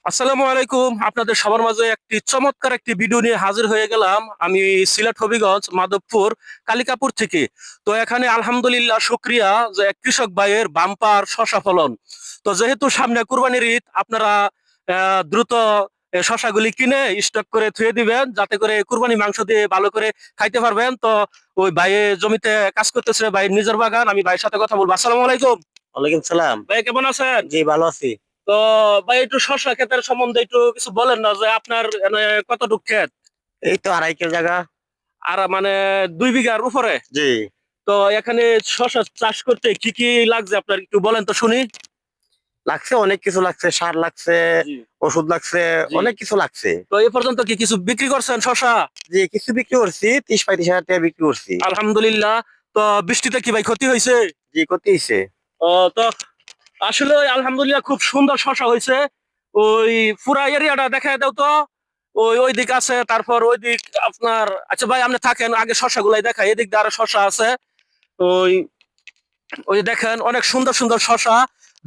আসসালামু আলাইকুম। আপনাদের সবার মাঝে একটি চমৎকার একটি ভিডিও নিয়ে হাজির হয়ে গেলাম। আমি সিলেট হবিগঞ্জ মাধবপুর কালিকাপুর থেকে। তো এখানে আলহামদুলিল্লাহ শুক্রিয়া যে এক কৃষক ভাইয়ের বাম্পার শশা ফলন। তো যেহেতু সামনে কুরবানির ঈদ, আপনারা দ্রুত শশাগুলি কিনে স্টক করে থুয়ে দিবেন, যাতে করে কুরবানি মাংস দিয়ে ভালো করে খাইতে পারবেন। তো ওই ভাইয়ে জমিতে কাজ করতেছে, ভাই নিজের বাগান। আমি ভাইয়ের সাথে কথা বলবো। আসসালামু আলাইকুম। ওয়ালাইকুম সালাম। ভাই কেমন আছেন? জি, ভালো আছি। তো ভাই একটু শসা ক্ষেতের সম্বন্ধে একটু কিছু বলেন না, যে আপনার কতটুক ক্ষেত? এই তো 2.5 জায়গা। আর মানে 2 বিঘার উপরে। জি। তো এখানে শসা চাষ করতে কি কি লাগছে আপনার একটু বলেন তো শুনি। লাগছে, অনেক কিছু লাগছে, সার লাগছে, জি। ওষুধ লাগছে, জি। অনেক কিছু লাগছে। তো এ পর্যন্ত কি কিছু বিক্রি করছেন শসা? জি, কিছু বিক্রি করছি, 30-35 হাজার টাকা বিক্রি করছি। আলহামদুলিল্লাহ। তো বৃষ্টিতে কি ভাই ক্ষতি হয়েছে? জি, করতে হইছে। তো আসলে আলহামদুলিল্লাহ খুব সুন্দর শসা হয়েছে। ওই পুরা এরিয়াটা দেখা দাও তো। ওই ওই দিক আছে, তারপর ওই দিক আপনার। আচ্ছা ভাই, আপনি থাকেন, আগে শসা গুলাই দেখা। এদিক দিয়ে আরো শসা আছে। ওই ওই যে দেখেন, অনেক সুন্দর সুন্দর শসা।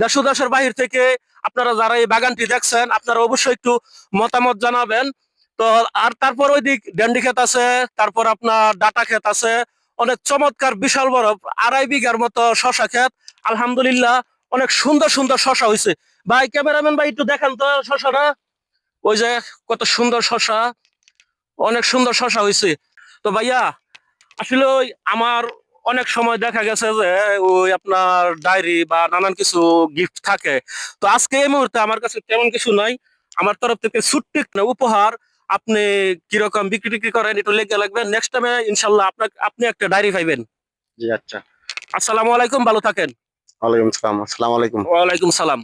দেশ ও দেশের বাহির থেকে আপনারা যারা এই বাগানটি দেখছেন, আপনারা অবশ্যই একটু মতামত জানাবেন। তো আর তারপর ওই দিক ডেন্ডি ক্ষেত আছে, তারপর আপনার ডাটা ক্ষেত আছে। অনেক চমৎকার বিশাল বড় 2.5 বিঘার মতো শসা ক্ষেত। আলহামদুলিল্লাহ, অনেক সুন্দর সুন্দর শসা হয়েছে। ভাই ক্যামেরাম্যান ভাই, একটু দেখান তো শসাটা। ওই যে কত সুন্দর শসা, অনেক সুন্দর শসা হয়েছে। তো ভাইয়া, আসলে ওই আমার অনেক সময় দেখা গেছে যে ওই আপনার ডায়েরি বা নানান কিছু গিফট থাকে। তো আজকে এই মুহূর্তে আমার কাছে তেমন কিছু নাই। আমার তরফ থেকে ছোট্ট একটা উপহার। আপনি কিরকম বিক্রি টিক্রি করেন একটু লেগে লাগবে, নেক্সট টাইমে ইনশাল্লাহ আপনাকে আপনি একটা ডায়েরি পাইবেন। জি, আচ্ছা। আসসালামু আলাইকুম, ভালো থাকেন। ওয়ালাইকুম সালাম। আসসালামু আলাইকুম। ওয়ালাইকুম সালাম।